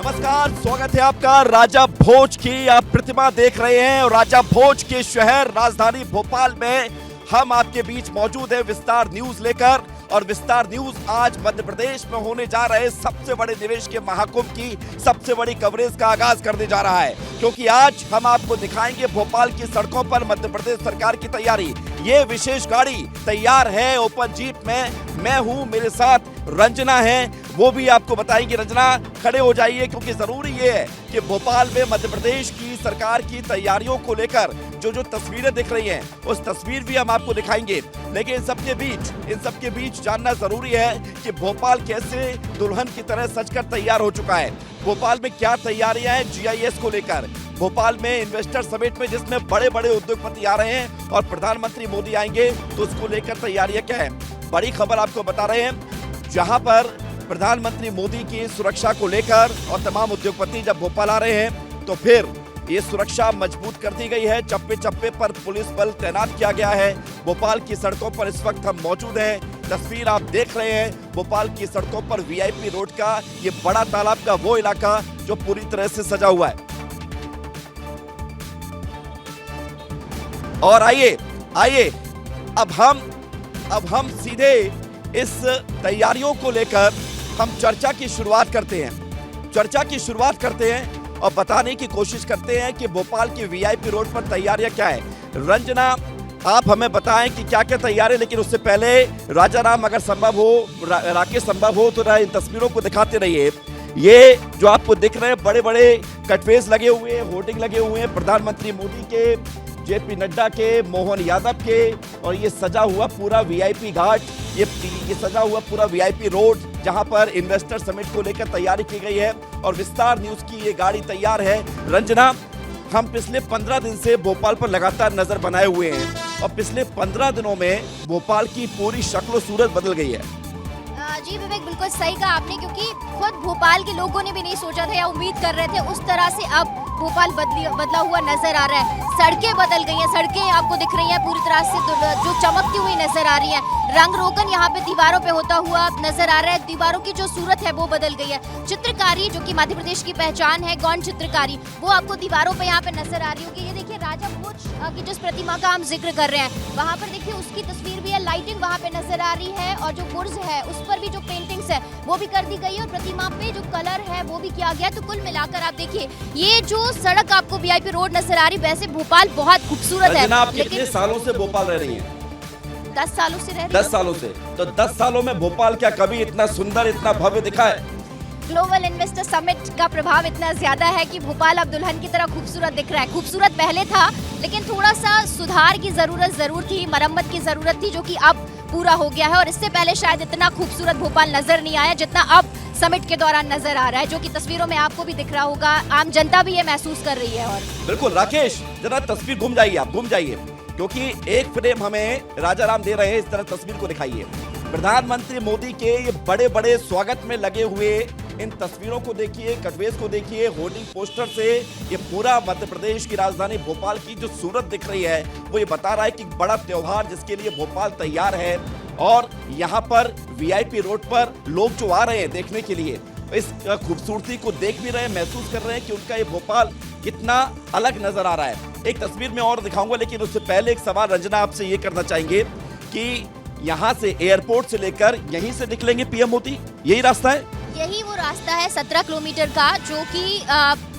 नमस्कार, स्वागत है आपका। राजा भोज की आप प्रतिमा देख रहे हैं और राजा भोज के शहर राजधानी भोपाल में हम आपके बीच मौजूद हैं विस्तार न्यूज लेकर। और विस्तार न्यूज आज मध्य प्रदेश में होने जा रहे सबसे बड़े निवेश के महाकुंभ की सबसे बड़ी कवरेज का आगाज करने जा रहा है, क्योंकि आज हम आपको दिखाएंगे भोपाल की सड़कों पर मध्य प्रदेश सरकार की तैयारी। ये विशेष गाड़ी तैयार है ओपन जीप में। मैं हूं, मेरे साथ रंजना है, वो भी आपको बताएंगे। रंजना, खड़े हो जाइए, क्योंकि जरूरी ये है कि भोपाल में मध्य प्रदेश की सरकार की तैयारियों को लेकर जो जो तस्वीरें दिख रही हैं उस तस्वीर भी हम आपको दिखाएंगे। लेकिन इन सबके बीच जानना जरूरी है कि भोपाल कैसे दुल्हन की तरह सजकर तैयार हो चुका है। भोपाल में क्या तैयारियां हैं जीआईएस को लेकर। भोपाल में इन्वेस्टर समिट में जिसमें बड़े बड़े उद्योगपति आ रहे हैं और प्रधानमंत्री मोदी आएंगे, तो उसको लेकर तैयारियां क्या है। बड़ी खबर आपको बता रहे हैं, जहां पर प्रधानमंत्री मोदी की सुरक्षा को लेकर और तमाम उद्योगपति जब भोपाल आ रहे हैं तो फिर ये सुरक्षा मजबूत कर दी गई है। चप्पे चप्पे पर पुलिस बल तैनात किया गया है। भोपाल की सड़कों पर इस वक्त हम मौजूद हैं। तस्वीर आप देख रहे हैं भोपाल की सड़कों पर वीआईपी रोड का ये बड़ा तालाब का वो इलाका जो पूरी तरह से सजा हुआ है। और आइए अब हम सीधे इस तैयारियों को लेकर हम चर्चा की शुरुआत करते हैं और बताने की कोशिश करते हैं कि भोपाल की वीआईपी रोड पर तैयारियां क्या है। रंजना, आप हमें बताएं कि क्या क्या तैयारी। लेकिन उससे पहले राजा राम, अगर संभव हो, राकेश संभव हो तो इन तस्वीरों को दिखाते रहिए। ये जो आपको दिख रहे हैं बड़े बड़े कटवेज लगे हुए हैं, होर्डिंग लगे हुए हैं प्रधानमंत्री मोदी के, जेपी नड्डा के, मोहन यादव के, और ये सजा हुआ पूरा वीआईपी घाट, ये सजा हुआ पूरा वीआईपी रोड जहां पर इन्वेस्टर समिट को लेकर तैयारी की गई है। और विस्तार न्यूज की ये गाड़ी तैयार है। रंजना, हम पिछले 15 दिन से भोपाल पर लगातार नजर बनाए हुए हैं और पिछले 15 दिनों में भोपाल की पूरी शक्ल सूरत बदल गई है। जी विवेक, बिल्कुल सही कहा आपने, क्योंकि खुद भोपाल के लोगों ने भी नहीं सोचा था या उम्मीद कर रहे थे उस तरह से अब भोपाल बदला हुआ नजर आ रहा है। सड़कें बदल गई हैं, सड़कें आपको दिख रही हैं पूरी तरह से जो चमकती हुई नजर आ रही है। रंग रोगन यहाँ पे दीवारों पे होता हुआ नजर आ रहा है। दीवारों की जो सूरत है वो बदल गई है। चित्रकारी, जो कि मध्य प्रदेश की पहचान है, गौण चित्रकारी, वो आपको दीवारों पे यहाँ पे नजर आ रही होगी। ये देखिए राजा भोज की जिस प्रतिमा का हम जिक्र कर रहे हैं, वहाँ पर देखिए उसकी तस्वीर भी है। लाइटिंग वहाँ पे नजर आ रही है और जो बुर्ज है उस पर भी जो पेंटिंग्स है वो भी कर दी गई है और प्रतिमा पे जो कलर है वो भी किया गया। तो कुल मिलाकर आप देखिए ये जो सड़क आपको वीआईपी रोड नजर आ रही, वैसे भोपाल बहुत खूबसूरत है। आप कितने सालों से भोपाल रह रही हैं? 10 सालों से रह रही। 10 सालों से। तो 10 सालों में भोपाल क्या कभी इतना सुंदर, इतना भव्य दिखा है? ग्लोबल इन्वेस्टर समिट का प्रभाव इतना ज्यादा है कि भोपाल अब दुल्हन की तरह खूबसूरत दिख रहा है। खूबसूरत पहले था, लेकिन थोड़ा सा सुधार की जरूर थी, मरम्मत की जरूरत थी, जो कि अब पूरा हो गया है। और इससे पहले शायद इतना खूबसूरत भोपाल नजर नहीं आया जितना अब समिट के दौरान नजर आ रहा है, जो कि तस्वीरों में आपको भी दिख रहा होगा। आम जनता भी ये महसूस कर रही है। और बिल्कुल राकेश, जरा तस्वीर घूम जाइए, क्योंकि एक फ्रेम हमें राजा राम दे रहे हैं, इस तरह तस्वीर को दिखाइए। प्रधानमंत्री मोदी के ये बड़े बड़े स्वागत में लगे हुए इन तस्वीरों को देखिए, कटवेज को देखिए, होर्डिंग पोस्टर से ये पूरा मध्य प्रदेश की राजधानी भोपाल की जो सूरत दिख रही है वो ये बता रहा है कि बड़ा त्योहार जिसके लिए भोपाल तैयार है। और यहाँ पर वीआईपी रोड पर लोग जो आ रहे हैं देखने के लिए, इस खूबसूरती को देख भी रहे हैं, महसूस कर रहे हैं कि उनका ये भोपाल कितना अलग नजर आ रहा है। एक तस्वीर में और दिखाऊंगा, लेकिन उससे पहले एक सवाल रंजना आपसे ये करना चाहेंगे कि यहाँ से एयरपोर्ट से लेकर यहीं से निकलेंगे पीएम मोदी, यही रास्ता है? यही वो रास्ता है 17 किलोमीटर का, जो कि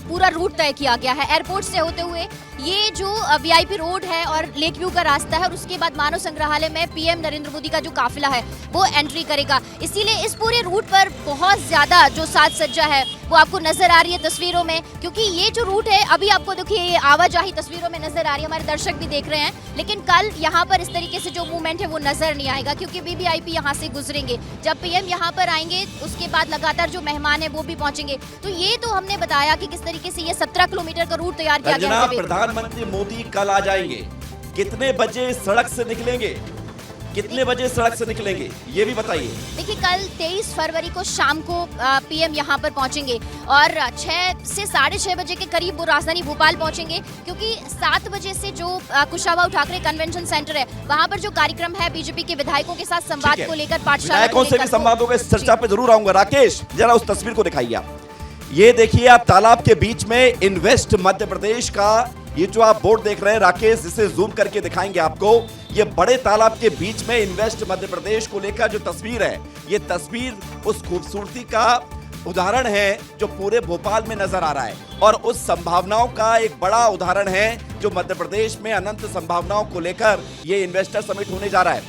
पूरा रूट तय किया गया है। एयरपोर्ट से होते हुए ये जो वीआईपी रोड है और लेक व्यू का रास्ता है, और उसके बाद मानव संग्रहालय में पीएम नरेंद्र मोदी का जो काफिला है वो एंट्री करेगा। इसीलिए इस पूरे रूट पर बहुत ज्यादा जो साज सज्जा है वो आपको नजर आ रही है तस्वीरों में, क्योंकि ये जो रूट है अभी आपको देखिए ये आवाजाही तस्वीरों में नजर आ रही है, हमारे दर्शक भी देख रहे हैं। लेकिन कल यहाँ पर इस तरीके से जो मूवमेंट है वो नजर नहीं आएगा, क्योंकि वीवीआईपी यहाँ से गुजरेंगे। जब पीएम यहाँ पर आएंगे उसके बाद लगातार जो मेहमान है वो भी पहुंचेंगे। तो ये तो हमने बताया कि किस तरीके से ये 17 किलोमीटर का रूट तैयार किया गया है। प्रधानमंत्री मोदी कल आ जाएंगे, कितने बजे सड़क से निकलेंगे, कितने बजे सड़क से निकलेंगे ये भी बताइए। देखिए कल 23 फरवरी को शाम को पीएम यहाँ पर पहुँचेंगे और 6 से 6:30 बजे के करीब वो राजधानी भोपाल पहुँचेंगे, क्योंकि 7 बजे से जो कुशाभाऊ ठाकरे कन्वेंशन सेंटर है वहाँ पर जो कार्यक्रम है बीजेपी के विधायकों के साथ संवाद को लेकर, पाठशाला से भी संवाद होगा, इस चर्चा पे जरूर आऊंगा। राकेश, जरा उस तस्वीर को दिखाइए आप। ये देखिए आप तालाब के बीच में इन्वेस्ट मध्य प्रदेश का ये जो आप बोर्ड देख रहे हैं राकेश, इसे जूम करके दिखाएंगे आपको। ये बड़े तालाब के बीच में इन्वेस्ट मध्य प्रदेश को लेकर जो तस्वीर है, ये तस्वीर उस खूबसूरती का उदाहरण है जो पूरे भोपाल में नजर आ रहा है और उस संभावनाओं का एक बड़ा उदाहरण है जो मध्य प्रदेश में अनंत संभावनाओं को लेकर ये इन्वेस्टर समिट होने जा रहा है।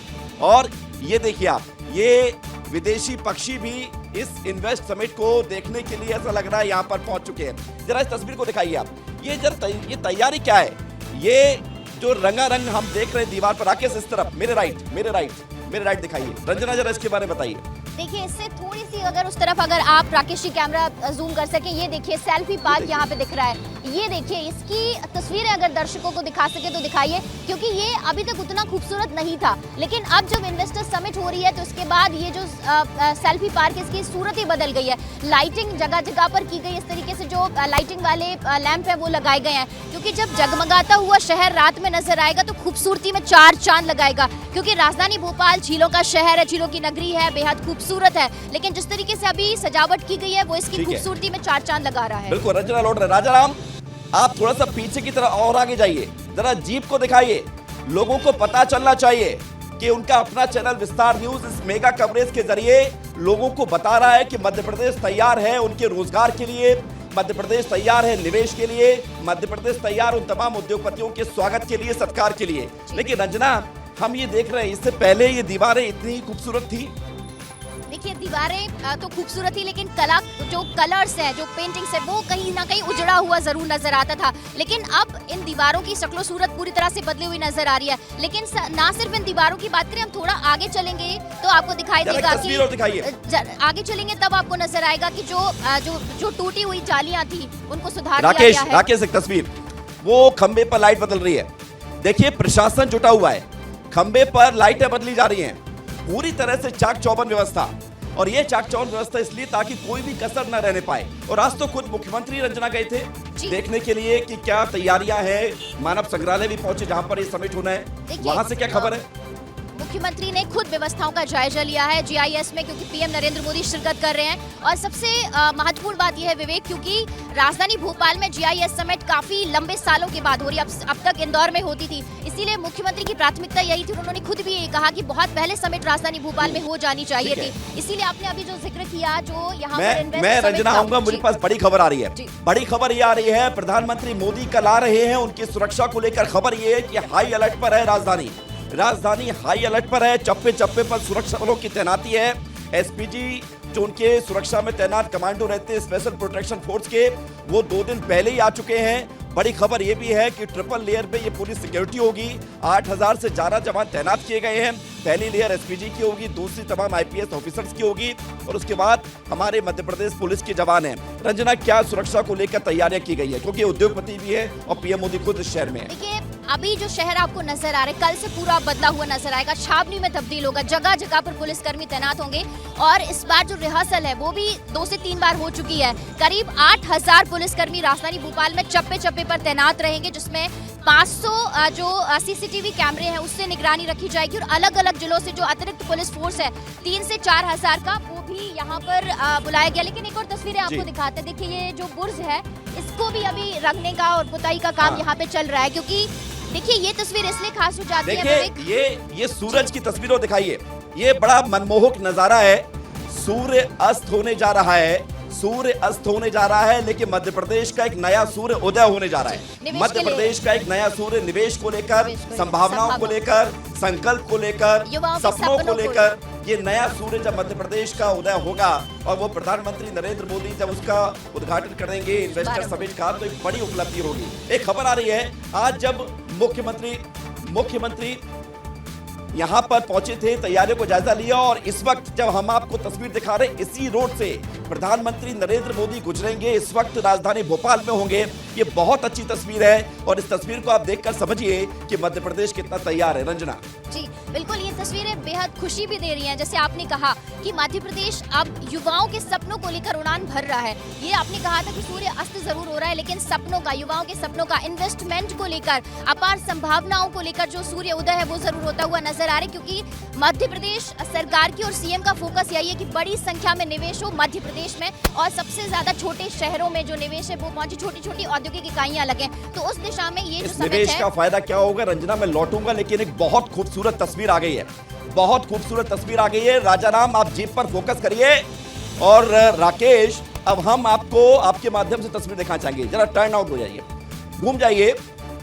और ये देखिए आप, ये विदेशी पक्षी भी इस इन्वेस्ट समिट को देखने के लिए ऐसा लग रहा है यहाँ पर पहुंच चुके हैं। जरा इस तस्वीर को दिखाइए आप, ये ये तैयारी क्या है, ये जो रंगारंग हम देख रहे हैं दीवार पर। राकेश इस तरफ, मेरे राइट दिखाइए। रंजना जरा इसके बारे में बताइए। देखिए इससे थोड़ी सी अगर उस तरफ अगर आप राकेश जी कैमरा जूम कर सके, ये देखिए सेल्फी पार्क यहाँ पे दिख रहा है। ये देखिए इसकी तस्वीरें अगर दर्शकों को दिखा सके तो दिखाइए, क्योंकि ये अभी तक उतना खूबसूरत नहीं था, लेकिन अब जब इन्वेस्टर समिट हो रही है तो इसके बाद ये जो सेल्फी पार्क है इसकी सूरत ही बदल गई है। लाइटिंग जगह जगह पर की गई, इस तरीके से जो लाइटिंग वाले लैंप है वो लगाए गए हैं, क्योंकि जब जगमगाता हुआ शहर रात में नजर आएगा तो खूबसूरती में चार चांद लगाएगा। क्योंकि राजधानी भोपाल झीलों का शहर है, झीलों की नगरी है, बेहद खूबसूरत है, लेकिन जिस तरीके से अभी सजावट की गई है वो इसकी खूबसूरती में चार चांद लगा रहा है। बिल्कुल रंजना लौट रहे। राजाराम आप थोड़ा सा पीछे की तरफ और आगे जाइए, जरा जीप को दिखाइए। लोगों को पता चलना चाहिए कि उनका अपना चैनल विस्तार न्यूज इस मेगा कवरेज के जरिए लोगों को बता रहा है कि मध्य प्रदेश तैयार है उनके रोजगार के लिए, मध्य प्रदेश तैयार है निवेश के लिए, मध्य प्रदेश तैयार उन तमाम उद्योगपतियों के स्वागत के लिए, सत्कार के लिए। लेकिन रंजना हम ये देख रहे हैं, इससे पहले ये दीवारें इतनी खूबसूरत थी। देखिए दीवारें तो खूबसूरत थी, लेकिन कला जो कलर्स है, जो पेंटिंग्स है, वो कहीं ना कहीं उजड़ा हुआ जरूर नजर आता था। लेकिन अब इन दीवारों की शक्लो सूरत पूरी तरह से बदली हुई नजर आ रही है। लेकिन ना सिर्फ इन दीवारों की बात करें, हम थोड़ा आगे चलेंगे तो आपको दिखाई देगा कि आगे चलेंगे तब आपको नजर आएगा कि जो टूटी हुई जालियां थी उनको सुधार दिया गया है। राकेश एक तस्वीर, वो खंबे पर लाइट बदल रही है। देखिए प्रशासन जुटा हुआ है, खंबे पर लाइटें बदली जा रही हैं, पूरी तरह से चाक चौबंद व्यवस्था। और ये चाक चौबंद व्यवस्था इसलिए ताकि कोई भी कसर न रहने पाए। और आज तो खुद मुख्यमंत्री रंजना गए थे देखने के लिए कि क्या तैयारियां हैं। मानव संग्रहालय भी पहुंचे जहां पर ये समिट होना है, वहां से क्या खबर है? मुख्यमंत्री ने खुद व्यवस्थाओं का जायजा लिया है जीआईएस में, क्योंकि पीएम नरेंद्र मोदी शिरकत कर रहे हैं। और सबसे महत्वपूर्ण बात यह है विवेक, क्योंकि राजधानी भोपाल में जीआईएस समिट काफी लंबे सालों के बाद हो रही है, अब तक इंदौर में होती थी, इसीलिए मुख्यमंत्री की प्राथमिकता यही थी। उन्होंने खुद भी ये कहा कि बहुत पहले समिट राजधानी भोपाल में हो जानी चाहिए थी, इसीलिए आपने अभी जो जिक्र किया, जो यहाँ मैं रंजना आऊंगा, मुझे पास बड़ी खबर आ रही है। बड़ी खबर ये आ रही है, प्रधानमंत्री मोदी कल आ रहे हैं, उनकी सुरक्षा को लेकर खबर ये है कि हाई अलर्ट पर है राजधानी हाई अलर्ट पर है। चप्पे चप्पे पर सुरक्षा बलों की तैनाती है। एसपीजी जो उनके सुरक्षा में तैनात कमांडो रहते हैं स्पेशल प्रोटेक्शन फोर्स के, वो 2 दिन पहले ही आ चुके हैं। बड़ी खबर यह भी है कि ट्रिपल लेयर पे ये पुलिस सिक्योरिटी होगी। 8000 से ज्यादा जवान तैनात किए गए हैं। पहली लेयर एसपीजी की होगी, दूसरी तमाम आईपीएस ऑफिसर्स की होगी, और उसके बाद हमारे मध्य प्रदेश पुलिस के जवान हैं। रंजना क्या सुरक्षा को लेकर तैयारियां की गई है, क्योंकि उद्योगपति भी है और पीएम मोदी खुद इस शहर में है। देखिए अभी जो शहर आपको नजर आ रहा है, कल से पूरा बदला हुआ नजर आएगा, छावनी में तब्दील होगा, जगह जगह पर पुलिसकर्मी तैनात होंगे। और इस बार जो रिहर्सल है वो भी 2 से 3 बार हो चुकी है। करीब 8000 पुलिसकर्मी राजधानी भोपाल में चप्पे चप्पे पर तैनात रहेंगे, जिसमें 500 जो सीसीटीवी कैमरे हैं उससे निगरानी रखी जाएगी। और अलग अलग जिलों से जो अतिरिक्त पुलिस फोर्स है 3 से 4 हजार का, वो भी यहाँ पर बुलाया गया। लेकिन एक और तस्वीरें आपको दिखाते हैं। देखिए ये जो बुर्ज है इसको भी अभी रंगने का और पुताई का काम यहाँ पे चल रहा है, क्योंकि देखिए ये तस्वीर इसलिए खास हो जाती है। ये सूरज की तस्वीरों दिखाइए, ये बड़ा मनमोहक नजारा है। सूर्य अस्त होने जा रहा है, लेकिन मध्य प्रदेश का एक नया सूर्य उदय होने जा रहा है। मध्य प्रदेश का एक नया सूर्य निवेश को लेकर, संभावनाओं को लेकर, संकल्प को लेकर, सपनों को लेकर, ये नया सूर्य जब मध्य प्रदेश का उदय होगा और वो प्रधानमंत्री नरेंद्र मोदी जब उसका उद्घाटन करेंगे इन्वेस्टर समिट का, तो एक बड़ी उपलब्धि होगी। एक खबर आ रही है, आज जब मुख्यमंत्री यहाँ पर पहुंचे थे, तैयारियों को जायजा लिया, और इस वक्त जब हम आपको तस्वीर दिखा रहे, इसी रोड से प्रधानमंत्री नरेंद्र मोदी गुजरेंगे, इस वक्त राजधानी भोपाल में होंगे। ये बहुत अच्छी तस्वीर है, और इस तस्वीर को आप देखकर समझिए कि मध्य प्रदेश कितना तैयार है। रंजना जी बिल्कुल, ये तस्वीरें बेहद खुशी भी दे रही हैं। जैसे आपने कहा कि मध्य प्रदेश अब युवाओं के सपनों को लेकर उड़ान भर रहा है। ये आपने कहा था कि सूर्य अस्त जरूर हो रहा है, लेकिन सपनों का, युवाओं के सपनों का, इन्वेस्टमेंट को लेकर, अपार संभावनाओं को लेकर जो सूर्य उदय है वो जरूर होता हुआ नजर आ रहा है। क्योंकि मध्य प्रदेश सरकार की और सीएम का फोकस यही है कि बड़ी संख्या में निवेश हो, मध्य प्रदेश निवेश में, और सबसे ज्यादा छोटे शहरों में जो निवेश है वो पहुंची, छोटी छोटी औद्योगिक इकाइयां लगे। तो उस दिशा में ये जो इस समिट निवेश है, का फायदा क्या होगा रंजना, मैं लौटूंगा, लेकिन एक बहुत खूबसूरत तस्वीर आ गई है, बहुत खूबसूरत तस्वीर आ गई है। राजाराम, आप जीप पर फोकस करिए, और राकेश, अब हम आपको आपके माध्यम से तस्वीर दिखाना चाहेंगे। जरा टर्न आउट हो जाइए, घूम जाइए,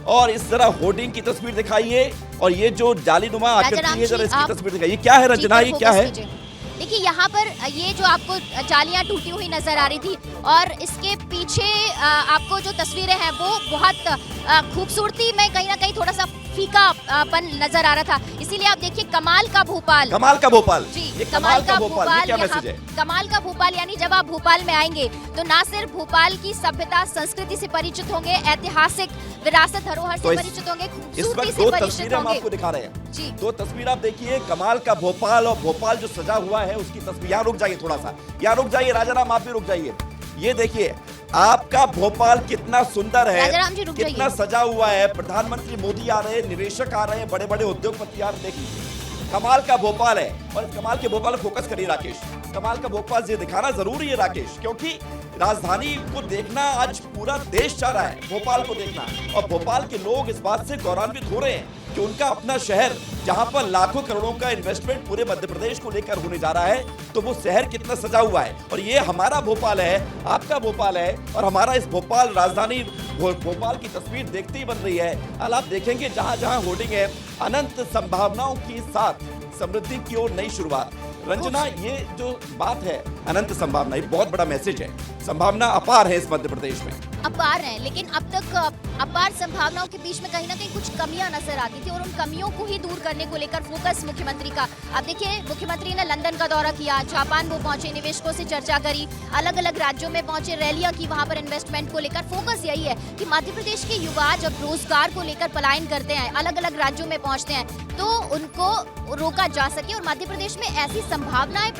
और इस तरह होर्डिंग की तस्वीर दिखाइए, और ये जो जालीनुमा आकृति है जरा इसकी तस्वीर दिखाइए। क्या है रंजना, ये क्या है? देखिए यहाँ पर ये जो आपको जालियां टूटी हुई नजर आ रही थी, और इसके पीछे आपको जो तस्वीरें हैं वो बहुत खूबसूरती में कहीं ना कहीं थोड़ा सा फीकापन नजर आ रहा था। इसीलिए आप देखिए कमाल का भोपाल, कमाल का भोपाल जी, ये कमाल का भोपाल, ये क्या यहाँ मैसेज है? कमाल का भोपाल यानी जब आप भोपाल में आएंगे तो ना सिर्फ भोपाल की सभ्यता संस्कृति से परिचित होंगे, ऐतिहासिक विरासत धरोहर से परिचित होंगे, इस खूबसूरती वक्त से दो परिचित तस्वीरें हम होंगे। आपको दिखा रहे हैं जी, दो तस्वीर आप देखिए, कमाल का भोपाल और भोपाल जो सजा हुआ है उसकी तस्वीर। यहाँ रुक जाइए थोड़ा सा, यहाँ रुक जाइए राजाराम, आप भी रुक जाइए। ये देखिए आपका भोपाल कितना सुंदर है, राजाराम जी रुक जाइए, कितना सजा हुआ है। प्रधानमंत्री मोदी आ रहे हैं, निवेशक आ रहे हैं, बड़े बड़े उद्योगपति आ रहे हैं। देख लीजिए कमाल का भोपाल है, और इस कमाल के भोपाल पर फोकस करिए राकेश। कमाल का भोपाल ये दिखाना जरूरी है राकेश, क्योंकि राजधानी को देखना आज पूरा देश चाह रहा है, भोपाल को देखना, और भोपाल के लोग इस बात से गौरवान्वित हो रहे हैं कि उनका अपना शहर, जहां पर लाखों करोड़ों का इन्वेस्टमेंट पूरे मध्य प्रदेश को लेकर होने जा रहा है, तो वो शहर कितना सजा हुआ है। और ये हमारा भोपाल है, आपका भोपाल है, और हमारा इस भोपाल राजधानी भोपाल की तस्वीर देखते ही बन रही है। अब आप देखेंगे जहां जहां होर्डिंग है, अनंत संभावनाओं के साथ समृद्धि की ओर नई शुरुआत। रंजना, ये जो बात है अनंत संभावना, ये बहुत बड़ा मैसेज है। संभावना अपार है इस मध्य प्रदेश में, अपार है, लेकिन अब तक अपार संभावनाओं के बीच में कहीं ना कहीं कुछ कमियां नजर आती थी, और उन कमियों को ही दूर करने को लेकर फोकस मुख्यमंत्री का। अब देखिए मुख्यमंत्री ने लंदन का दौरा किया, जापान वो पहुंचे, निवेशकों से चर्चा करी, अलग अलग राज्यों में पहुंचे, रैलियां की वहां पर इन्वेस्टमेंट को लेकर। फोकस यही है कि मध्य प्रदेश के युवा जब रोजगार को लेकर पलायन करते हैं, अलग अलग राज्यों में पहुंचते हैं, तो उनको रोका जा सके, और मध्य प्रदेश में ऐसी संभावनाएं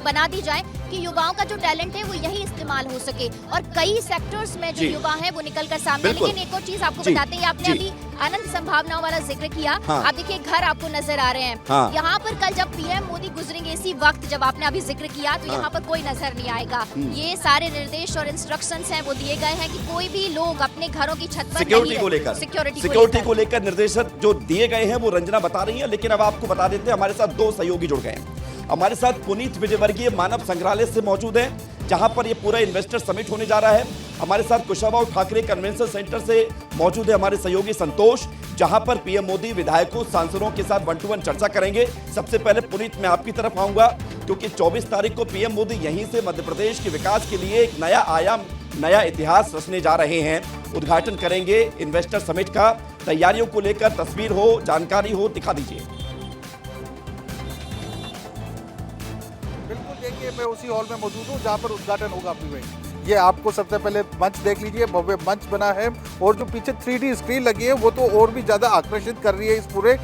बना दी जाए कि युवाओं का जो टैलेंट है वो यही इस्तेमाल हो सके, और कई सेक्टर्स में जो युवा हैं वो निकल कर सामने। लेकिन एक और चीज आपको बताते हैं, आपने अभी अनंत संभावनाओं वाला जिक्र किया, हाँ। आप देखिए घर आपको नजर आ रहे हैं, हाँ। यहाँ पर कल जब पीएम मोदी गुजरेंगे, इसी वक्त जब आपने अभी जिक्र किया, तो यहाँ पर कोई नजर नहीं आएगा। ये सारे निर्देश और इंस्ट्रक्शंस हैं वो दिए गए हैं कि कोई भी लोग अपने घरों की छत पर सिक्योरिटी को लेकर, सिक्योरिटी को लेकर निर्देश जो दिए गए हैं वो रंजना बता रही है। लेकिन अब आपको बता देते हैं, हमारे साथ दो सहयोगी जुड़ गए हैं। हमारे साथ पुनीत विजयवर्गीय मानव संग्रहालय से मौजूद है, जहां पर ये पूरा इन्वेस्टर समिट होने जा रहा है। हमारे साथ कुशाभाऊ ठाकरे कन्वेंशन सेंटर से मौजूद है हमारे सहयोगी संतोष, जहां पर पीएम मोदी विधायकों सांसदों के साथ 1-to-1 चर्चा करेंगे। सबसे पहले पुनीत, मैं आपकी तरफ आऊंगा, क्योंकि 24 तारीख को पीएम मोदी यहीं से मध्य प्रदेश के विकास के लिए एक नया आयाम, नया इतिहास रचने जा रहे हैं। उद्घाटन करेंगे इन्वेस्टर समिट का। तैयारियों को लेकर तस्वीर हो, जानकारी हो, दिखा दीजिए। बिल्कुल, देखिए मैं उसी हॉल में मौजूद हूँ जहाँ पर उद्घाटन होगा अभी भाई। ये आपको सबसे पहले मंच देख लीजिए, भव्य मंच बना है, और जो पीछे 3D स्क्रीन लगी है वो तो और भी ज़्यादा आकर्षित कर रही है इस पूरे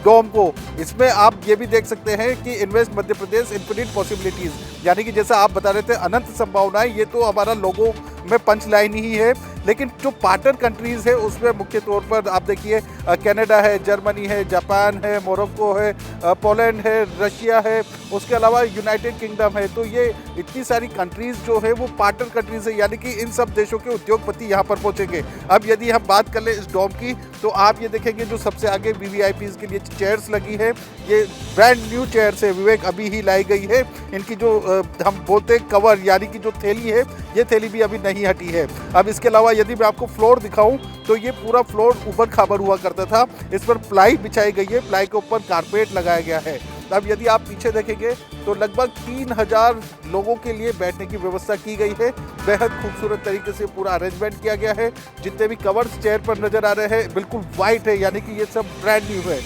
डोम को। इसमें आप ये भी देख सकते हैं कि invest Madhya Pradesh infinite possibilities, यानी कि जैसा आप बता रहे थे अनंत संभावनाएं, ये तो हमारा लोगों में पंच लाइन ही है। लेकिन जो पार्टनर कंट्रीज़ है उसमें मुख्य तौर पर आप देखिए कनाडा है, जर्मनी है, जापान है, मोरक्को है, पोलैंड है, रशिया है, उसके अलावा यूनाइटेड किंगडम है। तो ये इतनी सारी कंट्रीज़ जो है वो पार्टनर कंट्रीज़ है, यानी कि इन सब देशों के उद्योगपति यहाँ पर पहुँचेंगे। अब यदि हम बात कर लें इस डोम की, तो आप ये देखेंगे जो सबसे आगे VVIPs के लिए चेयर्स लगी है, ये ब्रांड न्यू चेयर्स है, विवेक, अभी ही लाई गई है। इनकी जो हम बोलते हैं कवर, यानी कि जो थैली है, ये थैली भी अभी नहीं हटी है। अब इसके अलावा यदि मैं आपको फ्लोर दिखाऊं तो ये पूरा फ्लोर ऊपर खाबर हुआ करता था, इस पर प्लाई बिछाई गई है, प्लाई के ऊपर कारपेट लगाया गया है। अब यदि आप पीछे देखेंगे तो लगभग 3000 लोगों के लिए बैठने की व्यवस्था की गई है। बेहद खूबसूरत तरीके से पूरा अरेंजमेंट किया गया है। जितने भी कवर्स चेयर पर नजर आ रहे हैं बिल्कुल वाइट है, यानी कि ये सब ब्रांड न्यू है।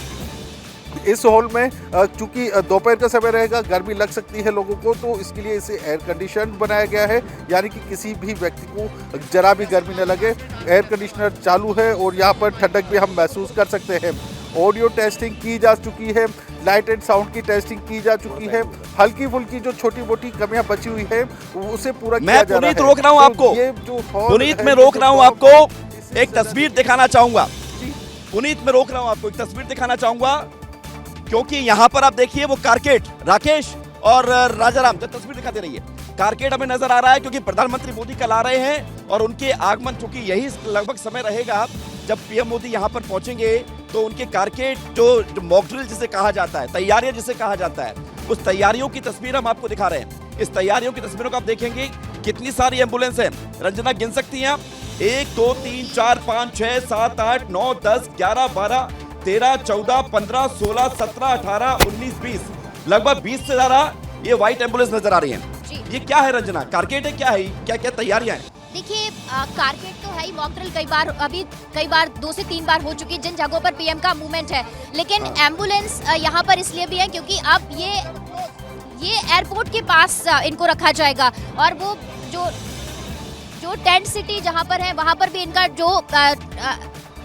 इस हॉल में चूंकि दोपहर का समय रहेगा, गर्मी लग सकती है लोगों को, तो इसके लिए इसे एयर कंडीशन बनाया गया है, यानी कि किसी भी व्यक्ति को जरा भी गर्मी न लगे। एयर कंडीशनर चालू है और यहाँ पर ठंडक भी हम महसूस कर सकते हैं। ऑडियो टेस्टिंग की जा चुकी है, लाइट एंड साउंड की टेस्टिंग की जा चुकी है। हल्की फुल्की जो छोटी मोटी कमियां बची हुई है उसे पूरा किया जा रहा है। पुनीत रोक रहा हूं आपको, ये जो पुनीत में रोक रहा हूं आपको, एक तस्वीर दिखाना चाहूंगा। पुनीत में रोक रहा हूं आपको, एक तस्वीर दिखाना चाहूंगा, क्योंकि यहाँ पर आप देखिए वो कारकेट, राकेश और राजाराम, तस्वीर दिखाते रहिए। कारकेड हमें नजर आ रहा है क्योंकि प्रधानमंत्री मोदी कल आ रहे हैं और उनके आगमन, चूंकि यही लगभग समय रहेगा जब पीएम मोदी यहां पर पहुंचेंगे, तो उनके कारकेड जो मॉक ड्रिल जिसे कहा जाता है, तैयारियां जिसे कहा जाता है, उस तैयारियों की तस्वीर हम आपको दिखा रहे हैं। इस तैयारियों की तस्वीरों को आप देखेंगे कितनी सारी एम्बुलेंस है। रंजना गिन सकती हैं आप? 1 2 3 4 5 6 7 8 9 10 11 12 13 14 15 16 17 18 19 20, लगभग 20 से ज्यादा ये व्हाइट एम्बुलेंस नजर आ रही है। ये क्या है रंजना, कारकेड है, क्या है, क्या क्या तैयारियां हैं? देखिए, कारकेड तो है ही, मॉक ड्रिल कई बार 2 से 3 बार हो चुकी है जिन जगहों पर पीएम का मूवमेंट है, लेकिन एम्बुलेंस यहाँ पर इसलिए भी है क्योंकि अब ये एयरपोर्ट के पास इनको रखा जाएगा और वो जो टेंट सिटी जहाँ पर है वहाँ पर भी इनका जो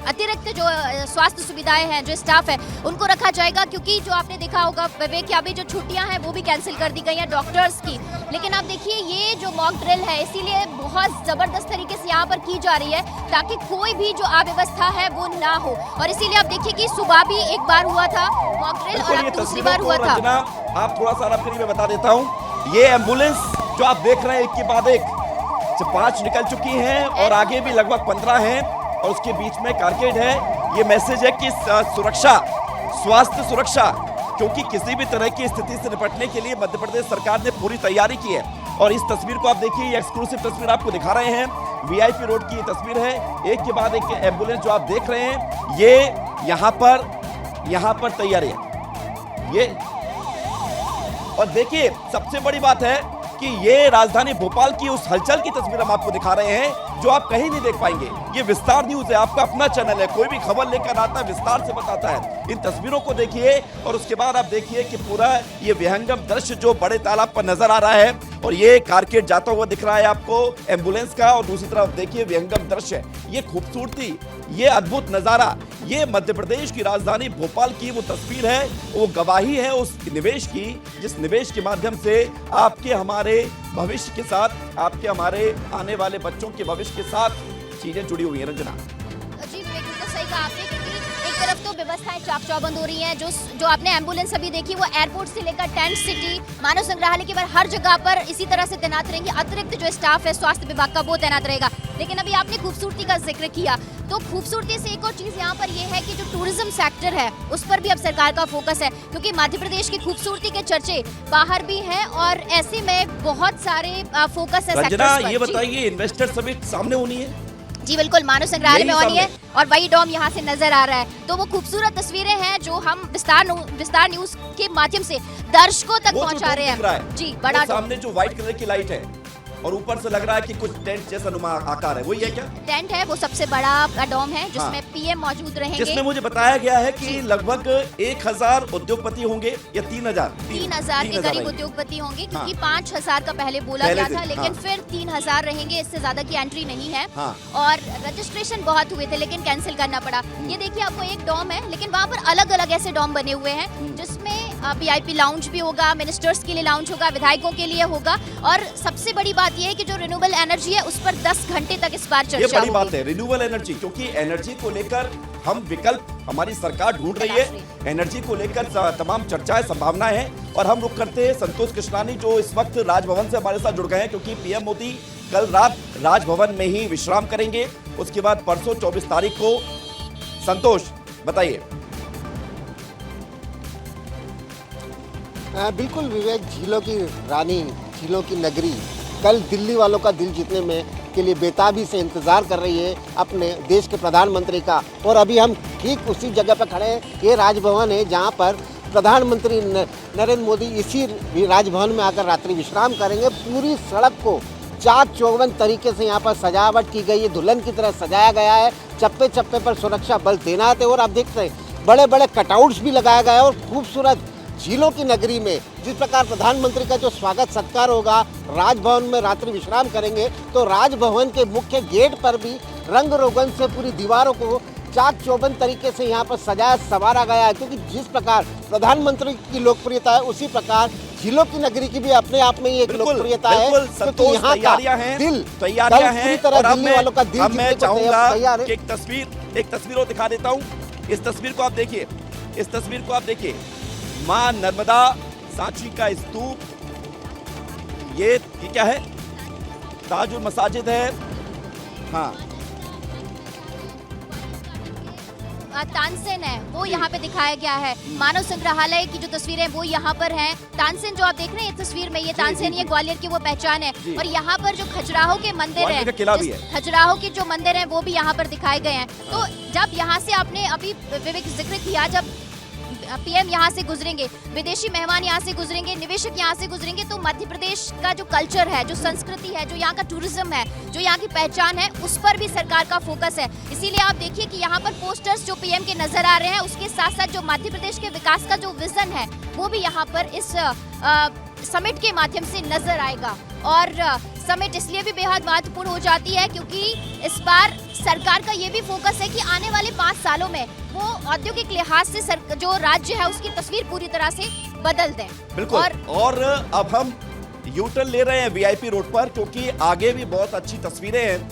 अतिरिक्त जो स्वास्थ्य सुविधाएं हैं, जो स्टाफ है, उनको रखा जाएगा क्योंकि जो आपने देखा होगा विवेक कि अभी जो छुट्टियां हैं वो भी कैंसिल कर दी गई हैं डॉक्टर्स की। लेकिन आप देखिए ये जो मॉक ड्रिल है इसीलिए बहुत जबरदस्त तरीके से यहाँ पर की जा रही है ताकि कोई भी जो अव्यवस्था है वो ना हो, और इसीलिए आप देखिए कि सुबह भी एक बार हुआ था मॉक ड्रिल और अब दूसरी बार हुआ था। आप थोड़ा सा आपके लिए बता देता हूँ, ये एम्बुलेंस जो आप देख रहे हैं एक के बाद एक 5 निकल चुकी हैं और आगे भी लगभग 15 हैं और उसके बीच में कारकेड है। ये मैसेज है कि सुरक्षा, स्वास्थ्य सुरक्षा, क्योंकि किसी भी तरह की स्थिति से निपटने के लिए मध्य प्रदेश सरकार ने पूरी तैयारी की है। और इस तस्वीर को आप देखिए, ये एक्सक्लूसिव तस्वीर आपको दिखा रहे हैं, वीआईपी रोड की ये तस्वीर है। एक के बाद एक एम्बुलेंस जो आप देख रहे हैं, ये यहाँ पर तैयारी है ये। और देखिए सबसे बड़ी बात है कि ये राजधानी भोपाल की उस हलचल की तस्वीर हम आपको दिखा रहे हैं जो आप कहीं नहीं देख पाएंगे। ये विस्तार न्यूज है, आपका अपना चैनल है, कोई भी खबर लेकर आता है विस्तार से बताता है। इन तस्वीरों को देखिए और उसके बाद आप देखिए कि पूरा ये विहंगम दृश्य जो बड़े तालाब पर नजर आ रहा है और ये कारकेड जाता हुआ दिख रहा है आपको एम्बुलेंस का, और दूसरी तरफ देखिए विहंगम दृश्य, ये खूबसूरती, ये अद्भुत नजारा, ये मध्य प्रदेश की राजधानी भोपाल की वो तस्वीर है, वो गवाही है उस निवेश की जिस निवेश के माध्यम से आपके हमारे भविष्य के साथ, आपके हमारे आने वाले बच्चों के भविष्य के साथ चीजें जुड़ी हुई हैं। रंजना जी बिल्कुल सही कहा आपने, क्योंकि एक तरफ तो व्यवस्थाएं चाक चौबंद हो रही हैं, जो आपने एम्बुलेंस अभी देखी वो एयरपोर्ट से लेकर टेंट सिटी, मानव संग्रहालय के बाद हर जगह पर इसी तरह से तैनात रहेंगे। अतिरिक्त जो स्टाफ है स्वास्थ्य विभाग का वो तैनात रहेगा। लेकिन अभी आपने खूबसूरती का जिक्र किया, तो खूबसूरती से एक और चीज यहाँ पर ये है कि जो टूरिज्म सेक्टर है उस पर भी अब सरकार का फोकस है, क्योंकि मध्य प्रदेश की खूबसूरती के चर्चे बाहर भी हैं और ऐसे में बहुत सारे फोकस है सेक्टर्स पर। ये बताइए, इन्वेस्टर समिट सामने होनी है? जी बिल्कुल, मानव संग्रहालय में होनी है और वही डोम यहाँ से नजर आ रहा है। तो वो खूबसूरत तस्वीरें हैं जो हम विस्तार न्यूज के माध्यम से दर्शकों तक पहुँचा रहे हैं। जी, बड़ा सामने जो व्हाइट कलर की लाइट है और ऊपर से लग रहा है कि कुछ टेंट जैसा नुमा आकार है, वही है क्या? टेंट है, वो सबसे बड़ा डोम है जिसमें पीएम मौजूद रहेंगे, जिसमें मुझे बताया गया है कि लगभग 1000 उद्योगपति होंगे या 3000 के करीब उद्योगपति होंगे, क्योंकि 5000 का पहले बोला गया था, लेकिन फिर 3000 रहेंगे, इससे ज्यादा की एंट्री नहीं है। और रजिस्ट्रेशन बहुत हुए थे लेकिन कैंसिल करना पड़ा। ये देखिए आपको एक डोम है, लेकिन वहाँ पर अलग अलग ऐसे डोम बने हुए हैं जिसमें वीआईपी लाउंज भी होगा, मिनिस्टर्स के लिए लाउंज होगा, विधायकों के लिए होगा। और सबसे बड़ी बात यह है कि जो रिन्यूएबल एनर्जी है उस पर 10 घंटे तक इस बार चर्चा होगी। ये बड़ी बात है रिन्यूएबल एनर्जी, क्योंकि एनर्जी को लेकर हम विकल्प हमारी सरकार ढूंढ रही है। एनर्जी को लेकर तमाम चर्चाएं, संभावनाएं हैं। और हम रुक करते हैं संतोष कृष्णानी जो इस वक्त राजभवन से हमारे साथ जुड़ गए हैं, क्योंकि पीएम मोदी कल रात राजभवन में ही विश्राम करेंगे। उसके बाद परसों 24 तारीख को। संतोष बताइए। बिल्कुल विवेक, झीलों की रानी, झीलों की नगरी कल दिल्ली वालों का दिल जीतने में के लिए बेताबी से इंतजार कर रही है अपने देश के प्रधानमंत्री का। और अभी हम ठीक उसी जगह पर खड़े हैं, ये राजभवन है जहां पर प्रधानमंत्री नरेंद्र मोदी इसी राजभवन में आकर रात्रि विश्राम करेंगे। पूरी सड़क को चाक चौबंद तरीके से यहाँ पर सजावट की गई है, दुल्हन की तरह सजाया गया है। चप्पे चप्पे पर सुरक्षा बल तैनात है और आप देखते हैं बड़े बड़े कटआउट्स भी लगाया गया है। और खूबसूरत झीलों की नगरी में जिस प्रकार प्रधानमंत्री का जो स्वागत सत्कार होगा, राजभवन में रात्रि विश्राम करेंगे, तो राजभवन के मुख्य गेट पर भी रंग रोगन से पूरी दीवारों को चाक चौबंद तरीके से यहाँ पर सजाया संवारा गया है। क्योंकि जिस प्रकार प्रधानमंत्री की लोकप्रियता है उसी प्रकार झीलों की नगरी की भी अपने आप में एक लोकप्रियता है। क्योंकि यहाँ का दिल पूरी तरह दिल्ली वालों का दिल जीतने को तैयार है। एक तस्वीर और दिखा देता हूँ। इस तस्वीर को आप देखिए, इस तस्वीर को आप देखिए। मां नर्मदा, सांची का स्तूप, ये क्या है? ताजुल मसाजिद है। हाँ, तानसेन है वो यहाँ पे दिखाया गया है। मानव संग्रहालय की जो तस्वीरें हैं वो यहाँ पर हैं। तानसेन जो आप देख रहे हैं ये तस्वीर में, ये तानसेन ये ग्वालियर की वो पहचान है। और यहाँ पर जो खजुराहो के मंदिर ग्वालियर का किला भी है। खजुराहो के जो मंदिर हैं वो भी यहाँ पर दिखाए गए हैं। तो जब यहाँ से आपने अभी विवेक जिक्र किया, जब पीएम यहाँ से गुजरेंगे, विदेशी मेहमान यहाँ से गुजरेंगे, निवेशक यहाँ से गुजरेंगे, तो मध्य प्रदेश का जो कल्चर है, जो संस्कृति है, जो यहाँ का टूरिज्म है, जो यहाँ की पहचान है, उस पर भी सरकार का फोकस है। इसीलिए आप देखिए कि यहाँ पर पोस्टर्स जो पीएम के नजर आ रहे हैं, उसके साथ साथ जो मध्य प्रदेश के विकास का जो विजन है वो भी यहाँ पर इस समिट के माध्यम से नजर आएगा। और समिट इसलिए भी बेहद महत्वपूर्ण हो जाती है क्योंकि इस बार सरकार का ये भी फोकस है कि आने वाले 5 सालों में वो औद्योगिक लिहाज से जो राज्य है उसकी तस्वीर पूरी तरह से बदल दें। बिल्कुल। और अब हम यू टर्न ले रहे हैं वीआईपी रोड पर, क्योंकि आगे भी बहुत अच्छी तस्वीरें हैं,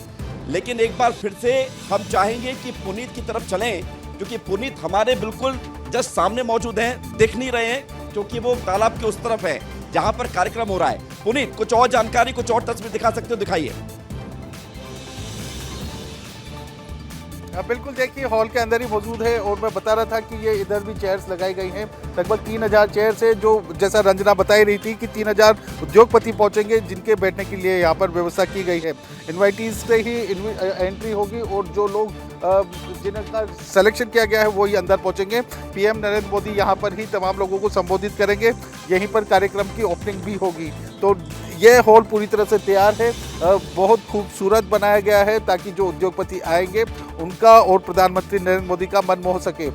लेकिन एक बार फिर से हम चाहेंगे कि पुनीत की तरफ चलें, क्योंकि पुनीत हमारे बिल्कुल जस्ट सामने मौजूद हैं, दिख नहीं रहे हैं क्योंकि वो तालाब के उस तरफ है जहां पर कार्यक्रम हो रहा है। पुनीत, कुछ और जानकारी, कुछ और तस्वीर दिखा सकते हो, दिखाइए। बिल्कुल, देखिए हॉल के अंदर ही मौजूद है और मैं बता रहा था कि ये इधर भी चेयर्स लगाई गई हैं। लगभग 3000 चेयर्स है, जो जैसा रंजना बता ही रही थी कि 3000 उद्योगपति पहुंचेंगे जिनके बैठने के लिए यहाँ पर व्यवस्था की गई है। इन्वाइटीज से ही एंट्री होगी और जो लोग जिनका सिलेक्शन किया गया है वो ही अंदर पहुंचेंगे। पीएम नरेंद्र मोदी यहाँ पर ही तमाम लोगों को संबोधित करेंगे, यहीं पर कार्यक्रम की ओपनिंग भी होगी। तो ये हॉल पूरी तरह से तैयार है, बहुत खूबसूरत बनाया गया है ताकि जो उद्योगपति आएंगे उनका और प्रधानमंत्री नरेंद्र मोदी का मन मोह सके।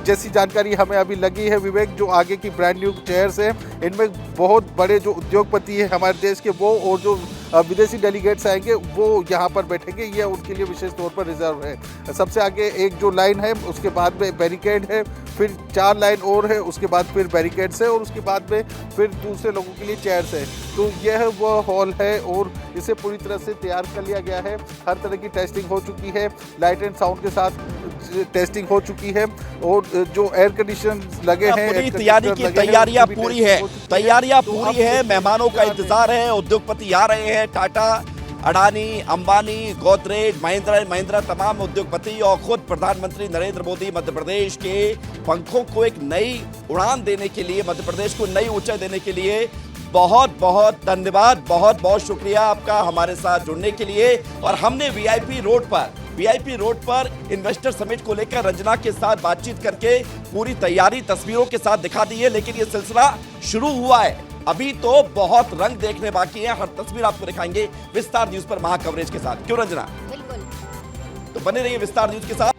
जैसी जानकारी हमें अभी लगी है विवेक, जो आगे की ब्रांड न्यू चेयर्स हैं इनमें बहुत बड़े जो उद्योगपति हैं हमारे देश के वो और जो विदेशी डेलीगेट्स आएंगे वो यहाँ पर बैठेंगे। ये उनके लिए विशेष तौर पर रिजर्व है। सबसे आगे एक जो लाइन है उसके बाद में बैरिकेड है, फिर 4 लाइन और है, उसके बाद फिर बैरिकेड्स है और उसके बाद में फिर दूसरे लोगों के लिए चेयर्स है। तो यह वो हॉल है और इसे पूरी तरह से तैयार कर लिया गया है। हर तरह की टेस्टिंग हो चुकी है, लाइट एंड साउंड के साथ टेस्टिंग हो चुकी है और जो एयर कंडीशन लगे हैं, तैयारियां पूरी है, तैयारियां पूरी है, मेहमानों का इंतजार है, उद्योगपति आ रहे हैं। टाटा, अडानी, अंबानी, गोदरेज, महिंद्रा एंड महिंद्रा, तमाम उद्योगपति और खुद प्रधानमंत्री नरेंद्र मोदी मध्य प्रदेश के पंखों को एक नई उड़ान देने के लिए, मध्य प्रदेश को नई ऊंचाई देने के लिए बहुत बहुत धन्यवाद, बहुत बहुत शुक्रिया आपका हमारे साथ जुड़ने के लिए। और हमने वीआईपी रोड पर इन्वेस्टर समिट को लेकर रंजना के साथ बातचीत करके पूरी तैयारी तस्वीरों के साथ दिखा दी है, लेकिन ये सिलसिला शुरू हुआ है, अभी तो बहुत रंग देखने बाकी है। हर तस्वीर आपको दिखाएंगे विस्तार न्यूज पर महा कवरेज के साथ। क्यों रंजना? बिल्कुल। तो बने रहिए विस्तार न्यूज के साथ।